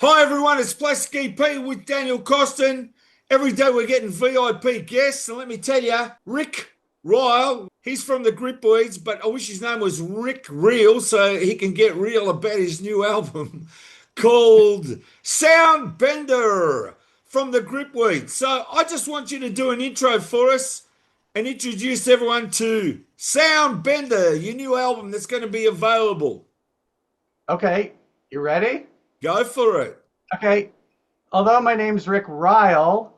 Hi everyone, it's Plastic EP with Daniel Coston. Every day we're getting VIP guests, and let me tell you, Rick Reil, he's from the Gripweeds, but I wish his name was Rick Reil so he can get real about his new album called Sound Bender from the Gripweeds. So I just want you to do an intro for us and introduce everyone to Sound Bender, your new album that's going to be available. Okay, you ready? Go for it. Okay, although my name's Rick Reil,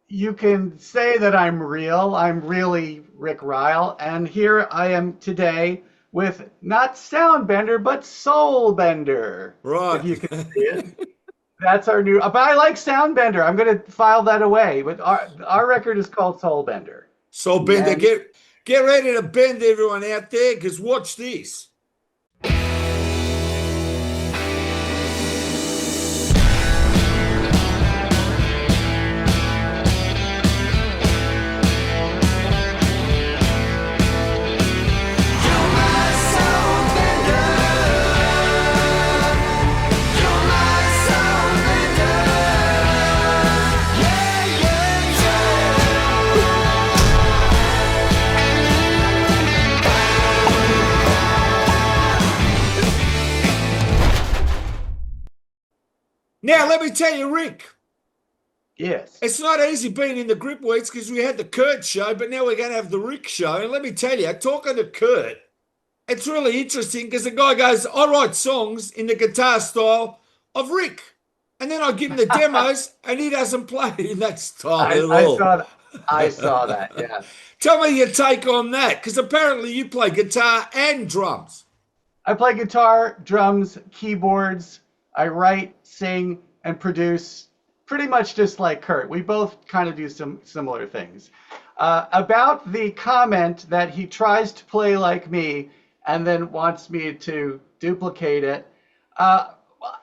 you can say that I'm real. I'm really Rick Reil, and here I am today with not Soundbender, but Soulbender, if Right. you can see it. That's our new, but I like Soundbender. I'm going to file that away. But our record is called Soulbender. So Bender, And get ready to bend everyone out there, because watch this. Now, let me tell you, Rick, yes, it's not easy being in the grip weeks because we had the Kurt show, but now we're going to have the Rick show. And let me tell you, talking to Kurt, it's really interesting because the guy goes, I write songs in the guitar style of Rick. And then I give him the demos and he doesn't play it in that style I, at I all. saw that. I saw that. Yes. Tell me your take on that, because apparently you play guitar and drums. I play guitar, drums, keyboards. I write, sing, and produce pretty much just like Kurt. We both kind of do some similar things. About the comment that he tries to play like me and then wants me to duplicate it, uh,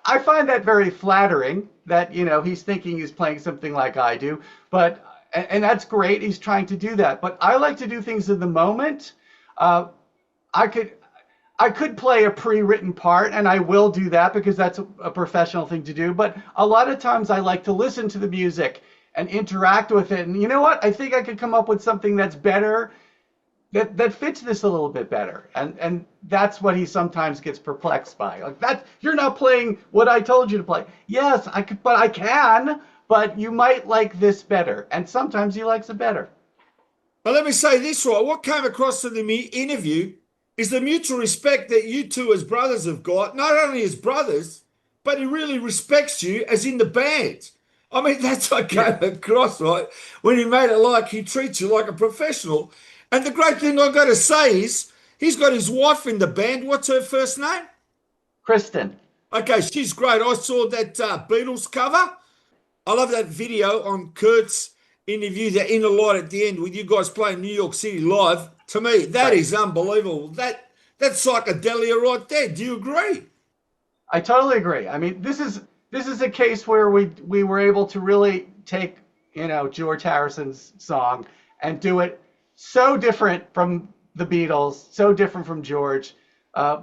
I find that very flattering that, he's thinking he's playing something like I do. But, and that's great. He's trying to do that. But I like to do things in the moment. Uh, I could I could play a pre-written part, and I will do that because that's a professional thing to do. But a lot of times I like to listen to the music and interact with it. And you know what? I think I could come up with something that's better, that fits this a little bit better. And that's what he sometimes gets perplexed by. Like, that you're not playing what I told you to play. Yes, I could, but I can. But you might like this better. And sometimes he likes it better. But let me say this, right? What came across in the interview is the mutual respect that you two as brothers have got, not only as brothers, but he really respects you as in the band. I mean, that's what Yeah. came across, right? When he made it like he treats you like a professional. And the great thing I've got to say is he's got his wife in the band. What's her first name? Kristen. Okay, she's great. I saw that Beatles cover. I love that video on Kurt's interview, the inner light at the end with you guys playing New York City live. To me, that Right. is unbelievable. That's psychedelia right there. Do you agree? I totally agree. I mean, this is a case where we were able to really take, George Harrison's song and do it so different from the Beatles, so different from George.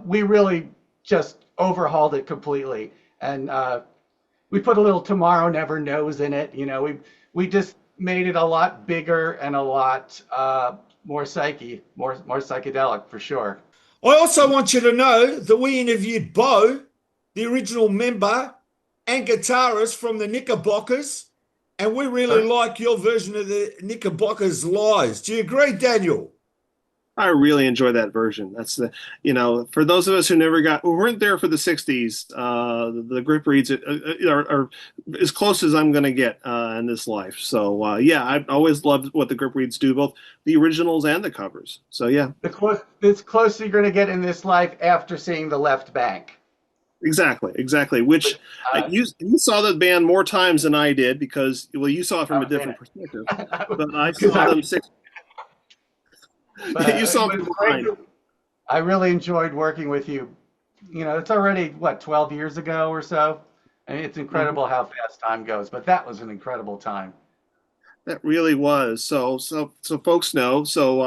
We really just overhauled it completely, and we put a little "Tomorrow Never Knows" in it. We just made it a lot bigger and a lot more psychedelic for sure. I also want you to know that we interviewed Bo, the original member and guitarist from the Knickerbockers, and we really like your version of the Knickerbockers' Lies. Do you agree, Daniel? I really enjoy that version. That's for those of us who weren't there for the '60s, the grip reads are as close as I'm going to get in this life. So yeah, I've always loved what the grip reads do, both the originals and the covers. So yeah, It's closer you're going to get in this life after seeing the Left Bank. exactly. Which Uh, you saw the band more times than I did because you saw it I from a was in different it perspective, but I because saw them six. but You it saw them was from great. behind. I really enjoyed working with you. It's already what 12 years ago or so. I mean, it's Mhm. incredible how fast time goes, but that was an incredible time. That really was. So folks know.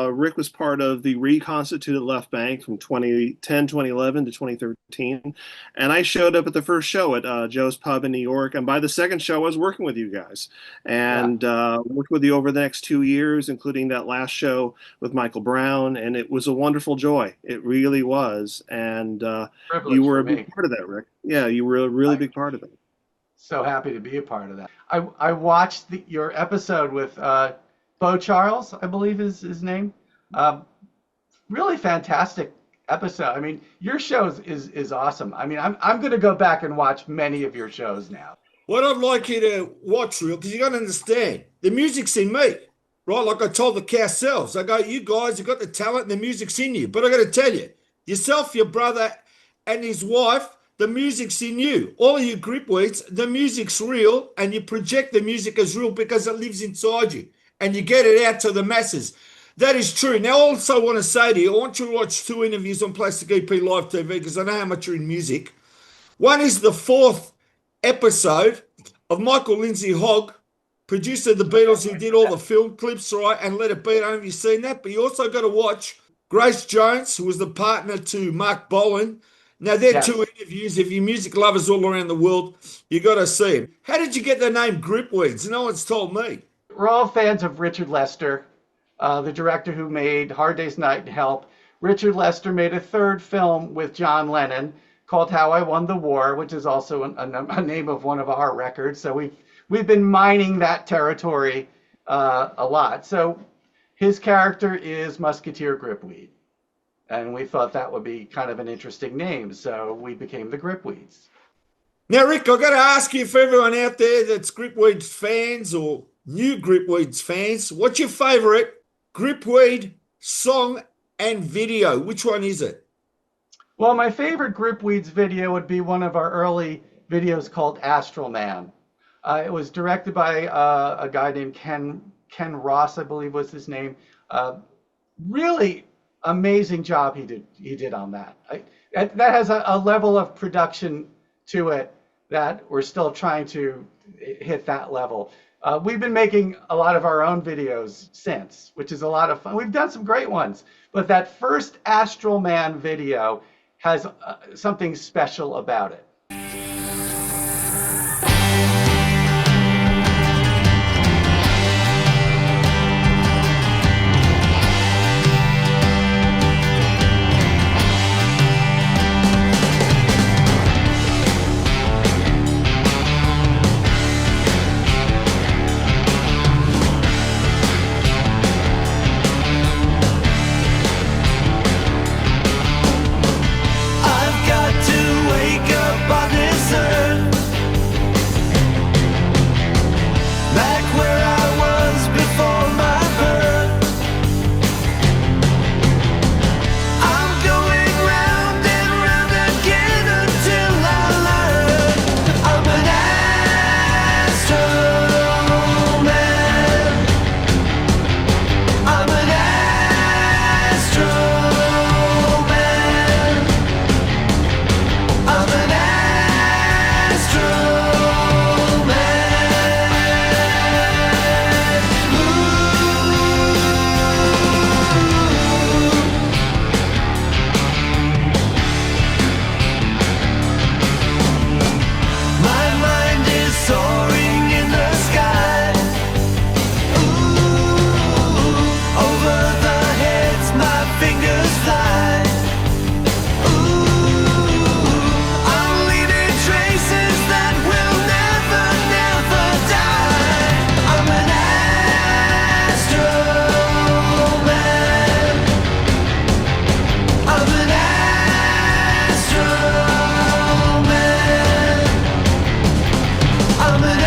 Rick was part of the reconstituted left bank from 2010, 2011 to 2013. And I showed up at the first show at Joe's Pub in New York. And by the second show, I was working with you guys and worked with you over the next 2 years, including that last show with Michael Brown. And it was a wonderful joy. It really was. And you were a big part of that, Rick. Yeah, you were a really big part of it. So happy to be a part of that. I watched your episode with Bo Charles, I believe is his name. Really fantastic episode. I mean, your shows is awesome. I mean, I'm going to go back and watch many of your shows now. What I'd like you to watch, Reil, because you got to understand, the music's in me, right? Like I told the Cowsells, I go, you guys have got the talent and the music's in you. But I got to tell you, yourself, your brother, and his wife, the music's in you. All of you gripweeds, the music's real, and you project the music as real because it lives inside you, and you get it out to the masses. That is true. Now, I also want to say to you, I want you to watch 2 interviews on Plastic EP Live TV because I know how much you're in music. One is the 4th episode of Michael Lindsay Hogg, producer of the Beatles, who did all the film clips, right, and Let It Be. I don't know if you've seen that, but you also got to watch Grace Jones, who was the partner to Mark Bolan. Now, they're 2 interviews. If you're music lovers all around the world, you got to see them. How did you get the name Gripweeds? No one's told me. We're all fans of Richard Lester, the director who made Hard Day's Night and Help. Richard Lester made a 3rd film with John Lennon called How I Won the War, which is also a name of one of our records. So we've been mining that territory a lot. So his character is Musketeer Gripweed. And we thought that would be kind of an interesting name, so we became the Gripweeds. Now, Rick, I've got to ask you, for everyone out there that's Gripweeds fans or new Gripweeds fans, what's your favourite Gripweed song and video? Which one is it? Well, my favorite Gripweeds video would be one of our early videos called Astral Man. It was directed by a guy named Ken Ross, I believe was his name. Really amazing job he did on that. That has a level of production to it that we're still trying to hit that level. We've been making a lot of our own videos since, which is a lot of fun. We've done some great ones, but that first Astral Man video has something special about it. I'm an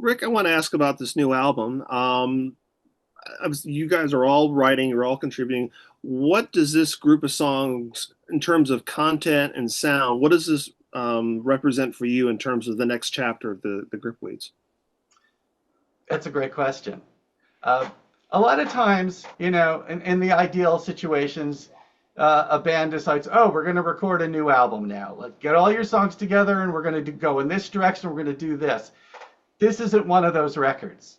Rick, I want to ask about this new album. You guys are all writing, you're all contributing. What does this group of songs, in terms of content and sound, what does this represent for you in terms of the next chapter of the Gripweeds? That's a great question. A lot of times, in the ideal situations, a band decides, oh, we're going to record a new album now. Let's get all your songs together and we're going to go in this direction. We're going to do this. This isn't one of those records.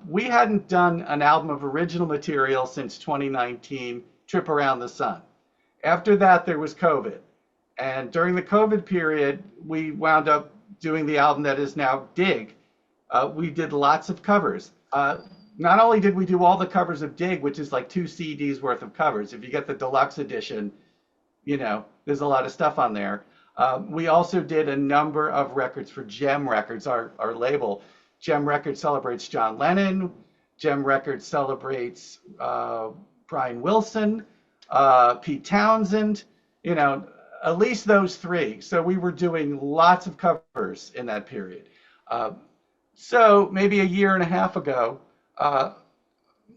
We hadn't done an album of original material since 2019, Trip Around the Sun. After that, there was COVID. And during the COVID period, we wound up doing the album that is now Dig. We did lots of covers. Not only did we do all the covers of Dig, which is like 2 CDs worth of covers. If you get the deluxe edition, there's a lot of stuff on there. We also did a number of records for Gem Records, our label. Gem Records celebrates John Lennon. Gem Records celebrates Brian Wilson, Pete Townsend, at least those 3. So we were doing lots of covers in that period. So maybe a year and a half ago,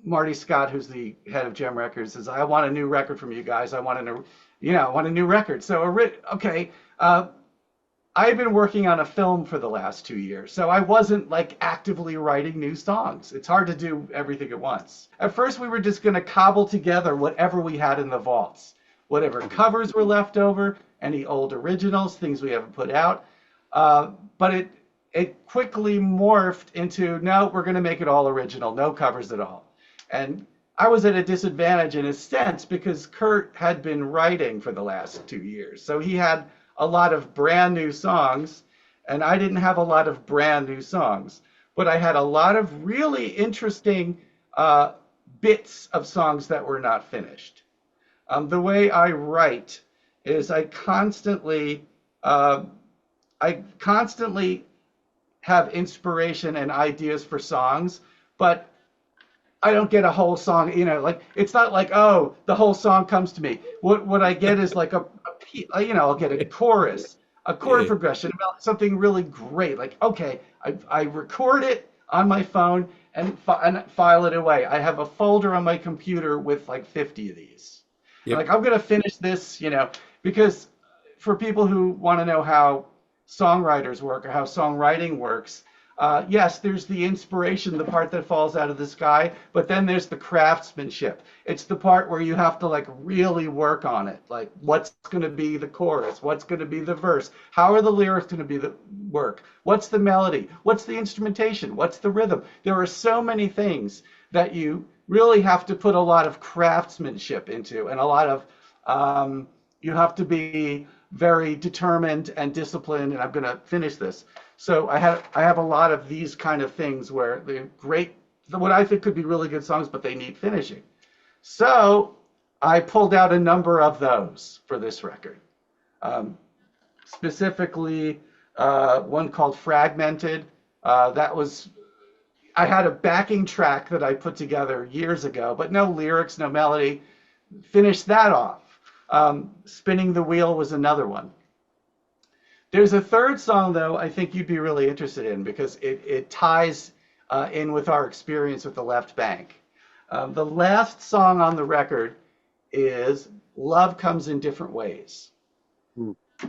Marty Scott, who's the head of Gem Records, says, I want a new record from you guys. I want a new record. So, okay. I've been working on a film for the last 2 years, so I wasn't like actively writing new songs. It's hard to do everything at once. At first, we were just going to cobble together whatever we had in the vaults, whatever covers were left over, any old originals, things we haven't put out. But it quickly morphed into, no, we're going to make it all original, no covers at all. And I was at a disadvantage in a sense because Kurt had been writing for the last 2 years. So he had a lot of brand new songs, and I didn't have a lot of brand new songs. But I had a lot of really interesting bits of songs that were not finished. The way I write is I constantly have inspiration and ideas for songs, but I don't get a whole song, it's not like, oh, the whole song comes to me. What I get is like I'll get a chorus, a chord progression, something really great. Like, okay, I record it on my phone and file it away. I have a folder on my computer with like 50 of these. Yep. Like, I'm going to finish this, because for people who want to know how songwriters work or how songwriting works, yes, there's the inspiration, the part that falls out of the sky, but then there's the craftsmanship. It's the part where you have to like really work on it. Like, what's going to be the chorus? What's going to be the verse? How are the lyrics going to be the work? What's the melody? What's the instrumentation? What's the rhythm? There are so many things that you really have to put a lot of craftsmanship into, and a lot of you have to be very determined and disciplined, and I'm going to finish this. So I have a lot of these kind of things where they're great, what I think could be really good songs, but they need finishing. So I pulled out a number of those for this record. Specifically, one called Fragmented. I had a backing track that I put together years ago, but no lyrics, no melody. Finished that off. Spinning the Wheel was another one. There's a third song, though, I think you'd be really interested in because it ties in with our experience with the Left Bank. The last song on the record is Love Comes in Different Ways.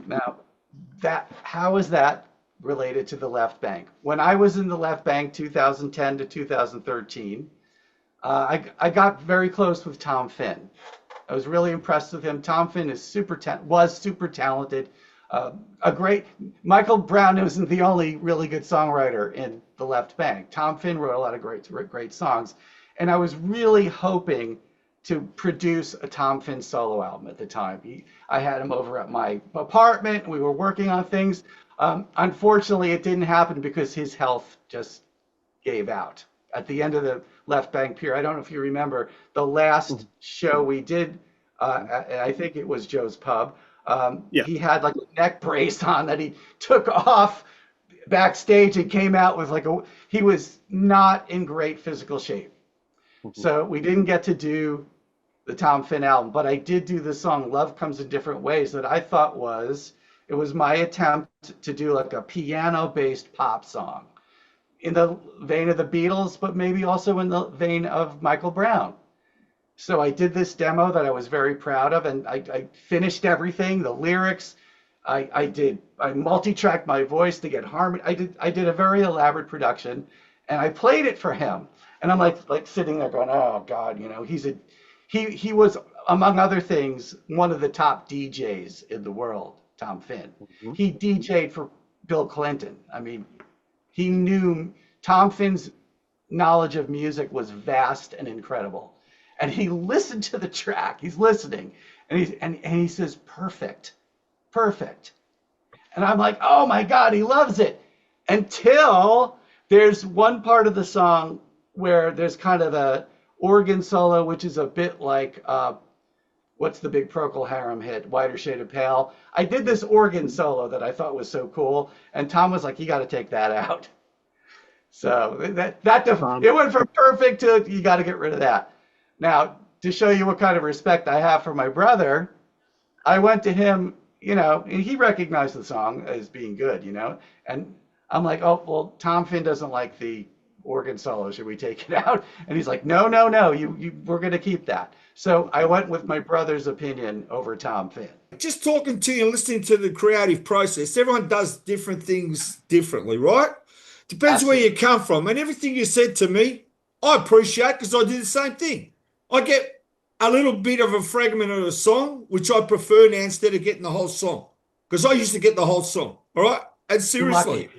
Now, how is that related to the Left Bank? When I was in the Left Bank 2010 to 2013, I got very close with Tom Finn. I was really impressed with him. Tom Finn is was super talented. Michael Brown isn't the only really good songwriter in the Left Bank. Tom Finn wrote a lot of great songs, and I was really hoping to produce a Tom Finn solo album at the time. I had him over at my apartment, and we were working on things. Unfortunately, it didn't happen because his health just gave out. At the end of the Left Bank period, I don't know if you remember, the last show we did, I think it was Joe's Pub, he had like a neck brace on that he took off backstage and came out with he was not in great physical shape. So we didn't get to do the Tom Finn album, but I did do the song Love Comes in Different Ways that I thought it was my attempt to do like a piano-based pop song in the vein of the Beatles, but maybe also in the vein of Michael Brown. So I did this demo that I was very proud of, and I finished everything, the lyrics. I multi-tracked my voice to get harmony. I did a very elaborate production, and I played it for him. And I'm like sitting there going, oh God, you know, he was, among other things, one of the top DJs in the world, Tom Finn. Mhm. He DJ'd for Bill Clinton. I mean, he knew, Tom Finn's knowledge of music was vast and incredible. And he listened to the track. He's listening, and he says, perfect, perfect. And I'm like, oh my God, he loves it. Until there's one part of the song where there's kind of a organ solo, which is a bit like, what's the big Procol Harum hit, Whiter Shade of Pale. I did this organ solo that I thought was so cool, and Tom was like, you got to take that out. So it went from perfect to you got to get rid of that. Now, to show you what kind of respect I have for my brother, I went to him, you know, and he recognized the song as being good, you know, and I'm like, oh, well, Tom Finn doesn't like the organ solo. Should we take it out? And he's like, no, we're going to keep that. So I went with my brother's opinion over Tom Finn. Just talking to you and listening to the creative process, everyone does different things differently, right? Depends where you come from. And everything you said to me, I appreciate, because I do the same thing. I get a little bit of a fragment of a song, which I prefer now instead of getting the whole song, because I used to get the whole song, all right? And seriously.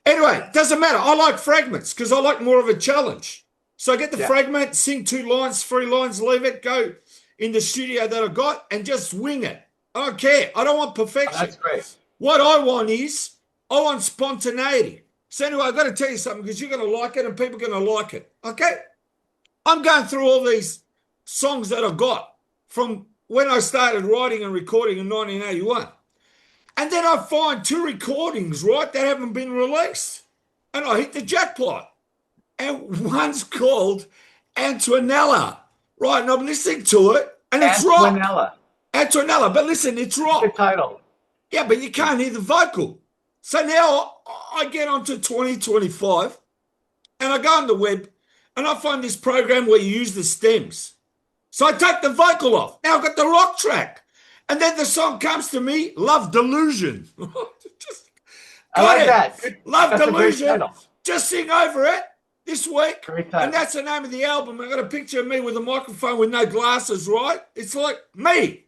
Anyway, doesn't matter. I like fragments because I like more of a challenge. So I get the fragment, sing 2 lines, 3 lines, leave it, go in the studio that I got and just wing it. I don't care. I don't want perfection. That's great. What I want is, I want spontaneity. So anyway, I've got to tell you something, because you're going to like it and people are going to like it. Okay? I'm going through all these songs that I got from when I started writing and recording in 1981. And then I find 2 recordings, right, that haven't been released. And I hit the jackpot. And one's called Antonella, right? And I'm listening to it, and it's rock. Antonella. But listen, it's rock. Good title. Yeah, but you can't hear the vocal. So now I get onto 2025, and I go on the web, and I find this program where you use the stems. So I take the vocal off. Now I've got the rock track. And then the song comes to me, Love Delusion. I like that. Love That's Delusion. Just sing over it this week. Great title. And that's the name of the album. I got a picture of me with a microphone with no glasses, right? It's like me,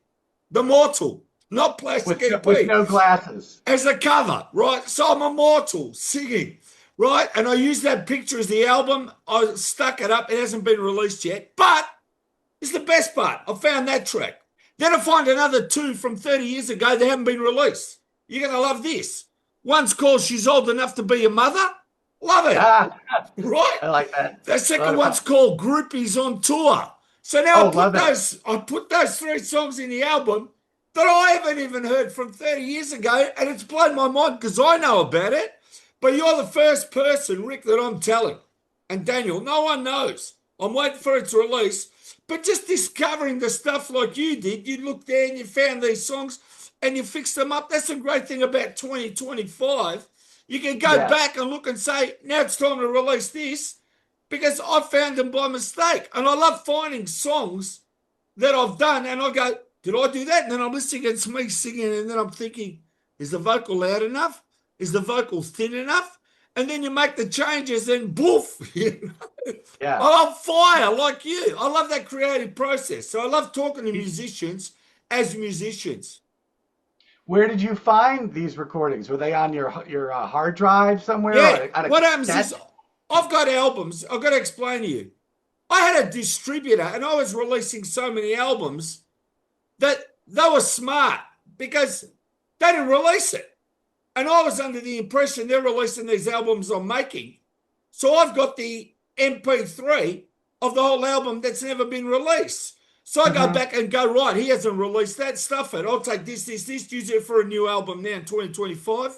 the mortal, not Plastic EP. With no glasses. As a cover, right? So I'm immortal singing, right? And I use that picture as the album. I stuck it up. It hasn't been released yet, but it's the best part. I found that track. Then I find another 2 from 30 years ago that haven't been released. You're going to love this. One's called She's Old Enough to Be a Mother. Love it. Right? I like that. The second one's called Groupies on Tour. So now I put those 3 songs in the album that I haven't even heard from 30 years ago, and it's blown my mind because I know about it. But you're the first person, Rick, that I'm telling. And Daniel, no one knows. I'm waiting for it to release. But just discovering the stuff like you did, you looked there and you found these songs and you fixed them up. That's the great thing about 2025. You can go back and look and say, now it's time to release this, because I found them by mistake. And I love finding songs that I've done and I go, did I do that? And then I'm listening, it's me singing, and then I'm thinking, is the vocal loud enough? Is the vocal thin enough? And then you make the changes and boof. You know? Yeah. I'm fire like you. I love that creative process. So I love talking to musicians as musicians. Where did you find these recordings? Were they on your hard drive somewhere? Yeah. What happens is I've got albums. I've got to explain to you. I had a distributor and I was releasing so many albums that they were smart because they didn't release it. And I was under the impression they're releasing these albums I'm making. So I've got the MP3 of the whole album that's never been released. So I go back and go, right, he hasn't released that stuff. And I'll take this, use it for a new album now in 2025.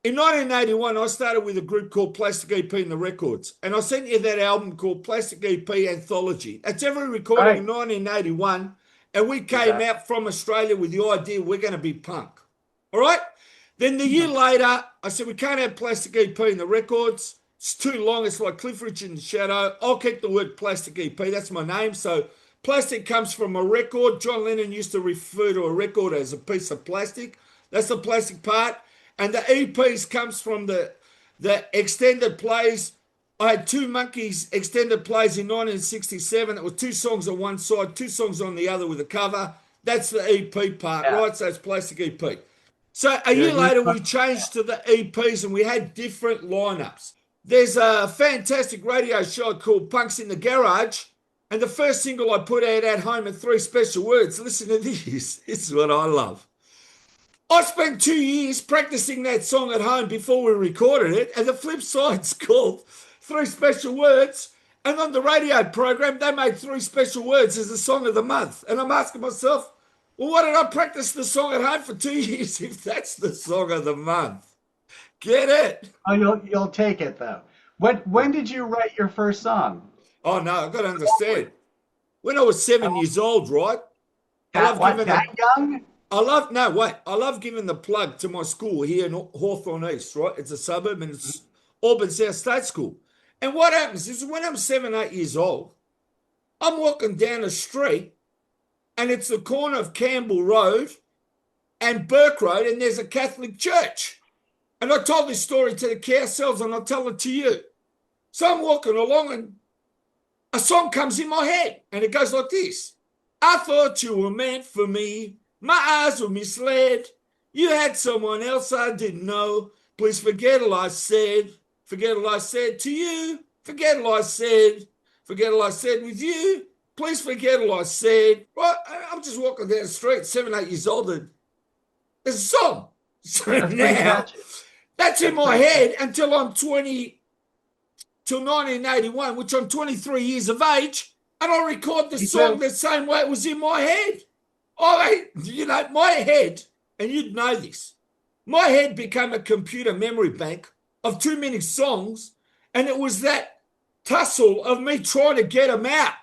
In 1981, I started with a group called Plastic EP and the Records. And I sent you that album called Plastic EP Anthology. That's every recording in 1981. And we came out from Australia with the idea we're going to be punk. All right? Then the year later, I said, we can't have Plastic EP and the Records. It's too long. It's like Cliff Richard and Shadow. I'll keep the word Plastic EP. That's my name. So plastic comes from a record. John Lennon used to refer to a record as a piece of plastic. That's the plastic part. And the EPs comes from the extended plays. I had Two Monkeys extended plays in 1967. It was 2 songs on one side, 2 songs on the other with a cover. That's the EP part, right? So it's Plastic EP. So a year later, we changed to the EPs and we had different lineups. There's a fantastic radio show called Punks in the Garage. And the first single I put out at home at 3 Special Words. Listen to this. This is what I love. I spent 2 years practicing that song at home before we recorded it. And the flip side's called 3 Special Words. And on the radio program, they made 3 Special Words as the song of the month. And I'm asking myself, well, why did I practice the song at home for 2 years if that's the song of the month? Get it? Oh, you'll take it though. When did you write your first song? Oh no, I've got to understand. When I was 7 years old, right? That young? I love giving the plug to my school here in Hawthorne East, right? It's a suburb and it's Auburn South State School. And what happens is when I'm 7, 8 years old, I'm walking down the street and it's the corner of Campbell Road and Burke Road and there's a Catholic church. And I told this story to the carousels and I'll tell it to you. So I'm walking along and a song comes in my head and it goes like this. I thought you were meant for me. My eyes were misled. You had someone else I didn't know. Please forget all I said. Forget all I said to you. Forget all I said. Forget all I said with you. Please forget all I said. Well, I'm just walking down the street, 7, 8 years old, and there's a song. So now, that's in my head until I'm 20, till 1981, which I'm 23 years of age, and I record the song the same way it was in my head. My head, and you'd know this, my head became a computer memory bank of too many songs, and it was that tussle of me trying to get them out.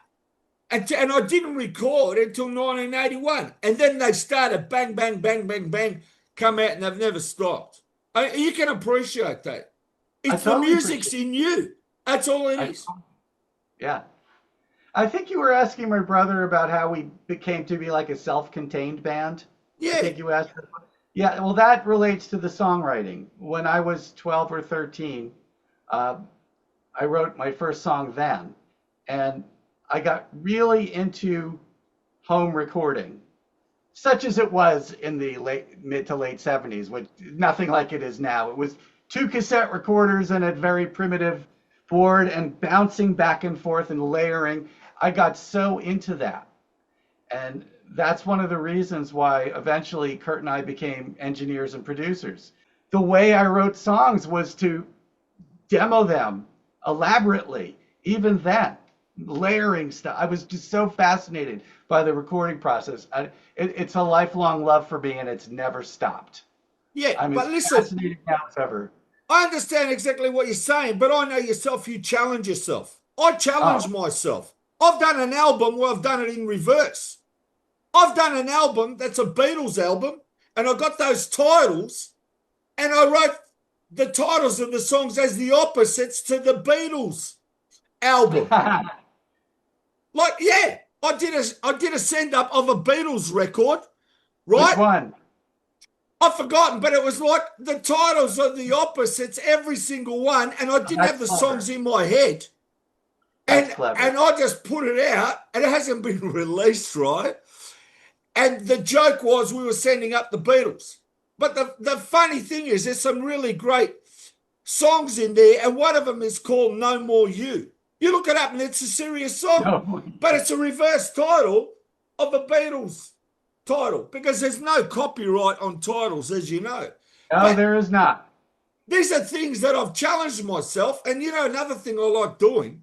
And I didn't record until 1981. And then they started bang, bang, bang, bang, bang, come out, and they've never stopped. You can appreciate that. It's the music's in you. That's all it is. Yeah. I think you were asking my brother about how we became to be like a self-contained band. Yeah. I think you asked. Yeah, well, that relates to the songwriting. When I was 12 or 13, I wrote my first song then. And I got really into home recording, such as it was in the mid to late 70s, which nothing like it is now. It was 2 cassette recorders and a very primitive board and bouncing back and forth and layering. I got so into that. And that's one of the reasons why eventually Kurt and I became engineers and producers. The way I wrote songs was to demo them elaborately, even then. Layering stuff. I was just so fascinated by the recording process. It's a lifelong love for me, and it's never stopped. Yeah, I'm but as listen, fascinated now as ever. I understand exactly what you're saying, but I know yourself, you challenge yourself. I challenge myself. I've done an album where I've done it in reverse. I've done an album that's a Beatles album, and I got those titles, and I wrote the titles of the songs as the opposites to the Beatles album. Like, yeah, I did a send up of a Beatles record, right? Which one? I've forgotten, but it was like the titles of the opposites, every single one, and I didn't have the songs in my head. And I just put it out, and it hasn't been released, right? And the joke was we were sending up the Beatles. But the funny thing is there's some really great songs in there, and one of them is called No More You. You look it up and it's a serious song, but it's a reverse title of a Beatles title because there's no copyright on titles, as you know. No, there is not. These are things that I've challenged myself. And, another thing I like doing,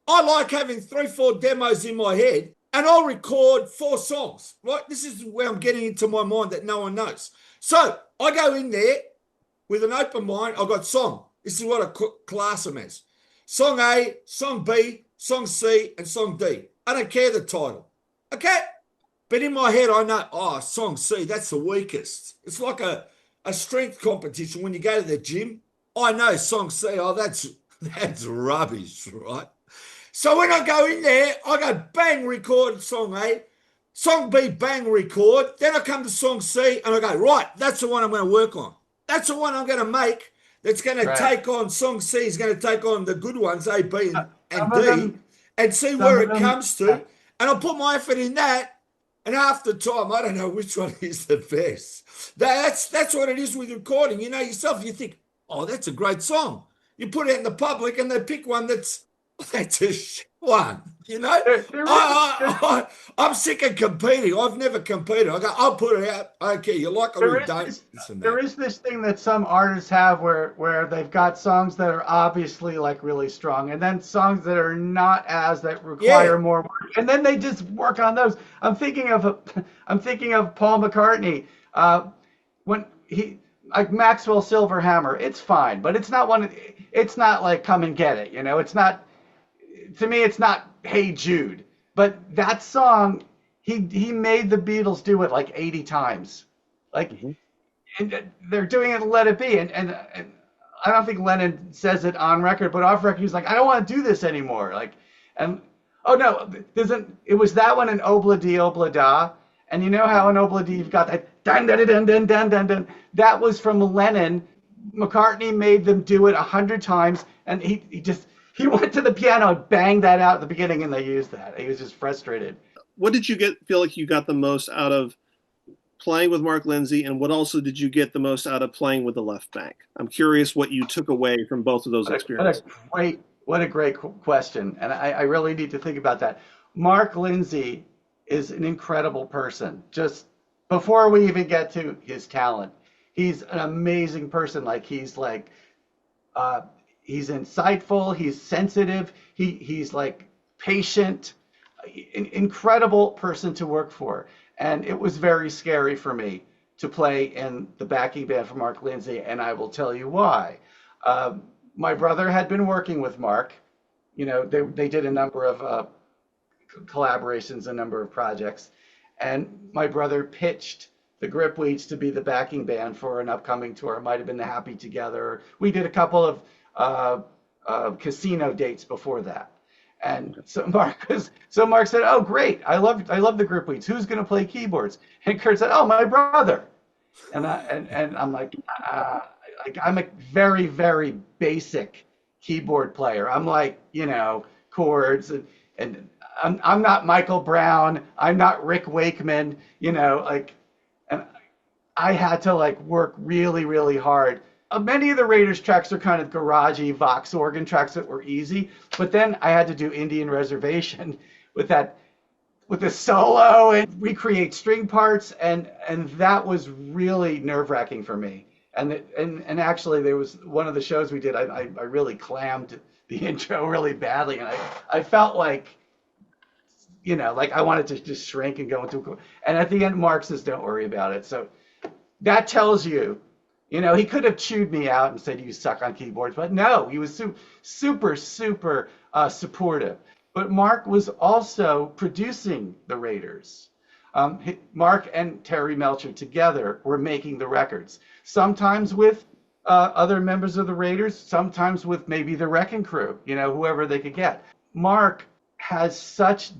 I like having 3, 4 demos in my head and I'll record 4 songs, right? This is where I'm getting into my mind that no one knows. So I go in there with an open mind. I've got song. This is what I class them as. Song A, song B, song C, and song D. I don't care the title. Okay? But in my head, I know, song C, that's the weakest. It's like a strength competition when you go to the gym. I know song C, oh, that's rubbish, right? So when I go in there, I go bang, record song A, song B, bang, record. Then I come to song C and I go, right, that's the one I'm going to work on. That's the one I'm going to make that's going to Right. take on, song C is going to take on the good ones, A, B, and Some of D, them, and see some where of it them, comes to. And I put my effort in that. And half the time, I don't know which one is the best. That's what it is with recording. You know yourself, you think, oh, that's a great song. You put it in the public and they pick one that's a shit one. You know, there is, there, I'm sick of competing. I've never competed. I go, I'll put it out. Okay, you like it or there you is don't. this, This and there that. is this thing that some artists have where they've got songs that are obviously like really strong, and then songs that are not as that Yeah, require more work, and then they just work on those. I'm thinking of Paul McCartney. When he like Maxwell Silverhammer, it's fine, but it's not one. It's not like Come and Get It. You know, it's not. To me, it's not Hey Jude, but that song, he made the Beatles do it like 80 times, like, Mhm. and they're doing it. Let It Be, and I don't think Lennon says it on record, but off record he's like, I don't want to do this anymore. Like, and oh no, it was that one in Obla Di Obla Da, and you know how in Obla Di you've got that dun dun dun dun dun dun dun. That was from Lennon. McCartney made them do it 100 times, and he went to the piano and banged that out at the beginning, and they used that. He was just frustrated. What did you feel like you got the most out of playing with Mark Lindsay, and what also did you get the most out of playing with the left bank? I'm curious what you took away from both of those experiences. What a great question, and I really need to think about that. Mark Lindsay is an incredible person. Just before we even get to his talent, he's an amazing person. Uh, he's insightful. He's sensitive. He's like patient. Incredible person to work for. And it was very scary for me to play in the backing band for Mark Lindsay, and I will tell you why. My brother had been working with Mark. You know, they did a number of collaborations, a number of projects, and my brother pitched the Gripweeds to be the backing band for an upcoming tour. It might have been the Happy Together. We did a couple of casino dates before that. And so Mark said, "Oh, great! I love the Gripweeds. Who's going to play keyboards?" And Kurt said, "Oh, my brother." And I'm like I'm a very very basic keyboard player. I'm like, you know, chords, and I'm not Michael Brown. I'm not Rick Wakeman. You know, like, and I had to like work really really hard. Many of the Raiders tracks are kind of garagey Vox organ tracks that were easy, but then I had to do Indian Reservation with the solo and recreate string parts, and that was really nerve-wracking for me. And actually there was one of the shows we did, I really clammed the intro really badly, and I felt like, you know, like I wanted to just shrink and go into, and at the end Mark says, "Don't worry about it." So that tells you, you know, he could have chewed me out and said you suck on keyboards, but no, he was super supportive. But Mark was also producing the Raiders. Mark and Terry Melcher together were making the records, sometimes with other members of the Raiders, sometimes with maybe the Wrecking Crew, you know, whoever they could get. Mark has such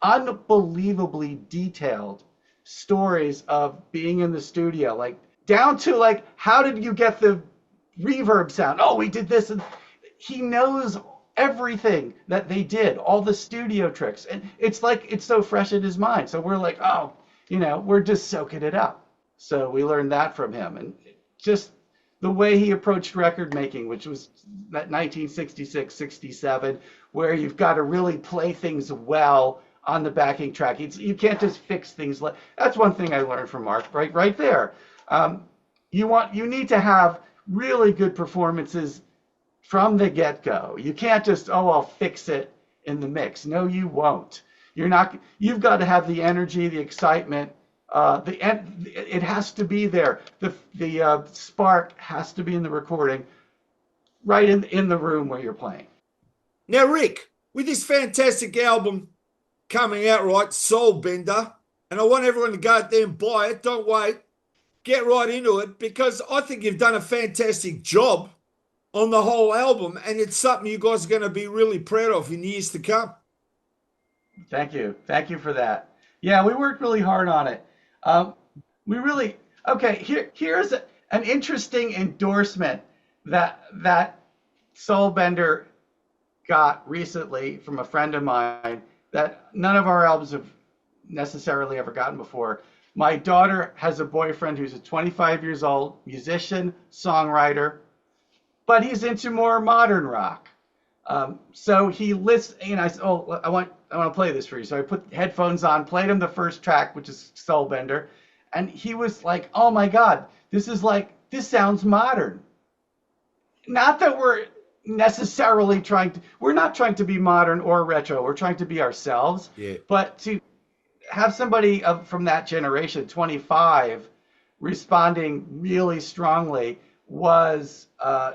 unbelievably detailed stories of being in the studio, like down to like, how did you get the reverb sound? Oh, we did this. And he knows everything that they did, all the studio tricks. And it's like, it's so fresh in his mind. So we're like, oh, you know, we're just soaking it up. So we learned that from him. And just the way he approached record making, which was that 1966, 67, where you've got to really play things well on the backing track. You can't just fix things. That's one thing I learned from Mark, right there. You need to have really good performances from the get-go. You can't just, oh, I'll fix it in the mix. No, you won't. You've got to have the energy, the excitement. It has to be there. The spark has to be in the recording, right in the room where you're playing. Now, Rick, with this fantastic album coming out, right, Soul Bender, and I want everyone to go out there and buy it. Don't wait. Get right into it, because I think you've done a fantastic job on the whole album, and it's something you guys are going to be really proud of in years to come. Thank you. Thank you for that. Yeah, we worked really hard on it. Um, we really okay. Here's an interesting endorsement that Soulbender got recently from a friend of mine that none of our albums have necessarily ever gotten before. My daughter has a boyfriend who's 25 years old, musician, songwriter, but he's into more modern rock. So he lists, and I said, "Oh, I want to play this for you." So I put headphones on, played him the first track, which is Soulbender, and he was like, "Oh my God, this sounds modern." Not that we're necessarily we're not trying to be modern or retro. We're trying to be ourselves. Yeah. But to have somebody from that generation, 25, responding really strongly was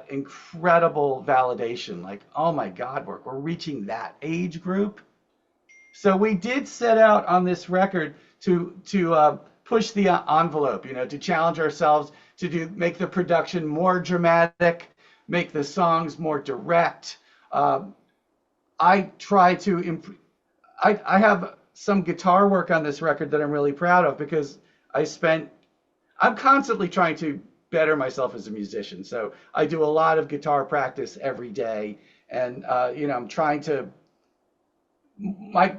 incredible validation. Like, oh my God, we're reaching that age group. So we did set out on this record to push the envelope, to challenge ourselves, to make the production more dramatic, make the songs more direct. I try to I have some guitar work on this record that I'm really proud of because I'm constantly trying to better myself as a musician. So I do a lot of guitar practice every day, and I'm trying to.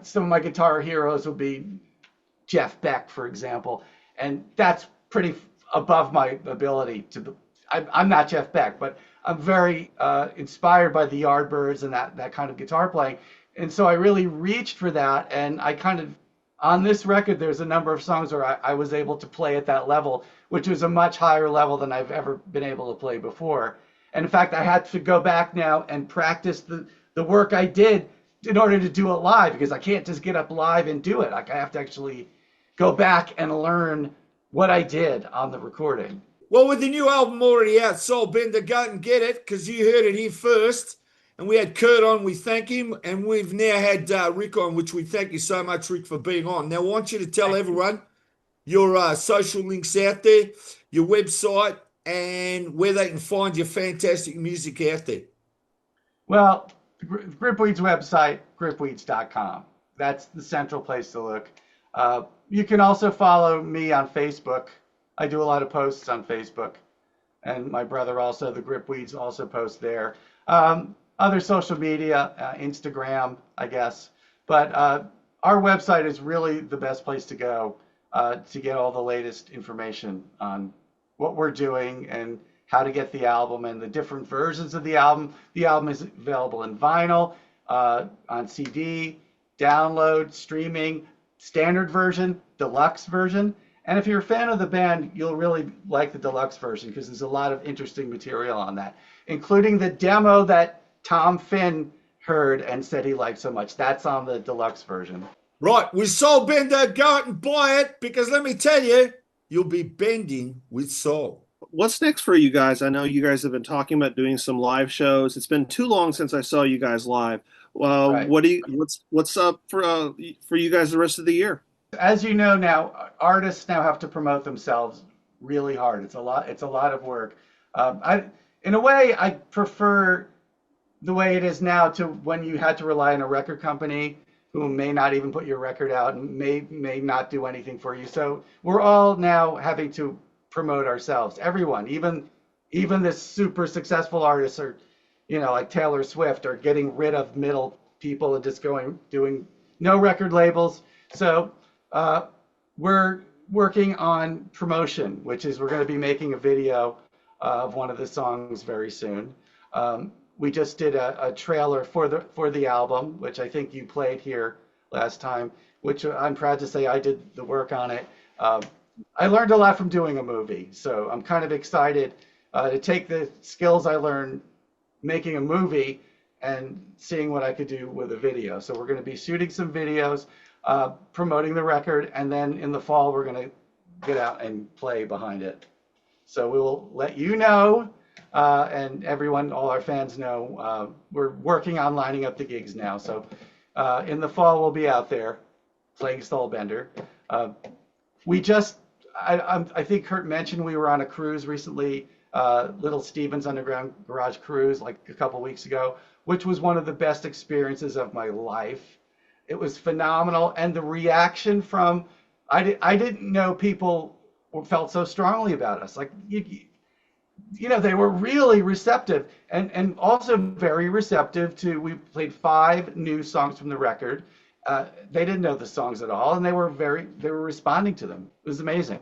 Some of my guitar heroes will be Jeff Beck, for example, and that's pretty above my ability to. I'm not Jeff Beck, but I'm very inspired by the Yardbirds and that kind of guitar playing, and so I really reached for that, and I kind of. On this record, there's a number of songs where I was able to play at that level, which was a much higher level than I've ever been able to play before. And in fact, I had to go back now and practice the work I did in order to do it live, because I can't just get up live and do it. Like, I have to actually go back and learn what I did on the recording. Well, with the new album already out, Soulbender, go and get it because you heard it here first. And we had Kurt on, we thank him. And we've now had Rick on, which we thank you so much, Rick, for being on. Now, I want you to tell everyone your social links out there, your website, and where they can find your fantastic music out there. Well, Gripweed's website, gripweeds.com. That's the central place to look. You can also follow me on Facebook. I do a lot of posts on Facebook. And my brother also, the Gripweeds, also posts there. Other social media, Instagram, I guess. But our website is really the best place to go to get all the latest information on what we're doing and how to get the album and the different versions of the album. The album is available in vinyl, on CD, download, streaming, standard version, deluxe version. And if you're a fan of the band, you'll really like the deluxe version because there's a lot of interesting material on that, including the demo that Tom Finn heard and said he liked so much. That's on the deluxe version. Right. With Soulbender, go out and buy it because let me tell you, you'll be bending with soul. What's next for you guys? I know you guys have been talking about doing some live shows. It's been too long since I saw you guys live. Right. What's up for you guys the rest of the year? As you know now, artists now have to promote themselves really hard. It's a lot of work. In a way, I prefer the way it is now to when you had to rely on a record company who may not even put your record out and may not do anything for you. So we're all now having to promote ourselves. Everyone, even the super successful artists are, like Taylor Swift, are getting rid of middle people and just doing no record labels. So we're working on promotion, which is we're going to be making a video of one of the songs very soon. We just did a trailer for the album, which I think you played here last time, which I'm proud to say I did the work on it. I learned a lot from doing a movie, so I'm kind of excited to take the skills I learned making a movie and seeing what I could do with a video. So we're going to be shooting some videos, promoting the record, and then in the fall we're going to get out and play behind it. So we will let you know, and everyone, all our fans know, we're working on lining up the gigs now. So in the fall we'll be out there playing Soulbender. I think Kurt mentioned we were on a cruise recently Little Steven's Underground Garage Cruise like a couple weeks ago, which was one of the best experiences of my life. It was phenomenal, and the reaction from I didn't know people felt so strongly about us. Like they were really receptive, and also very receptive to. We played 5 new songs from the record. They didn't know the songs at all, and they were responding to them. It was amazing.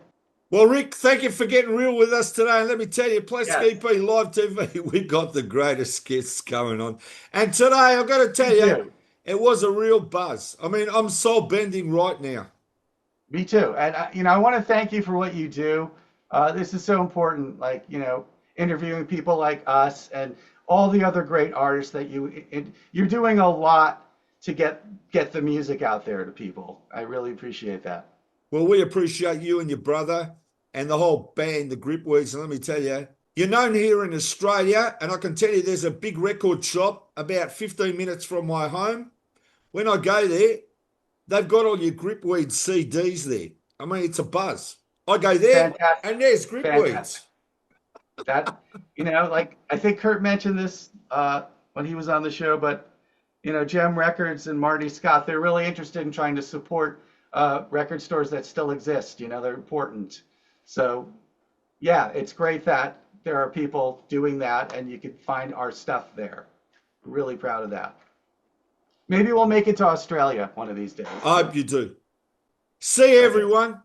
Well, Rick, thank you for getting real with us today. And let me tell you, Plastic Yes, EP Live TV, we've got the greatest guests going on. And today, I've got to we tell you, do. it was a real buzz. I mean, I'm soul bending right now. Me too. And I want to thank you for what you do. This is so important. Like interviewing people like us and all the other great artists that you're doing a lot to get the music out there to people. I really appreciate that. Well, we appreciate you and your brother and the whole band, the Gripweeds. And let me tell you, you're known here in Australia. And I can tell you there's a big record shop about 15 minutes from my home. When I go there, they've got all your Gripweed CDs there. I mean, it's a buzz. I go there Fantastic. and there's Gripweeds. Fantastic. That like I think Kurt mentioned this when he was on the show, but Gem Records and Marty Scott, they're really interested in trying to support record stores that still exist. They're important. So yeah, it's great that there are people doing that, and you can find our stuff there. Really proud of that. Maybe we'll make it to Australia one of these days. I hope you do. See you, Okay. everyone.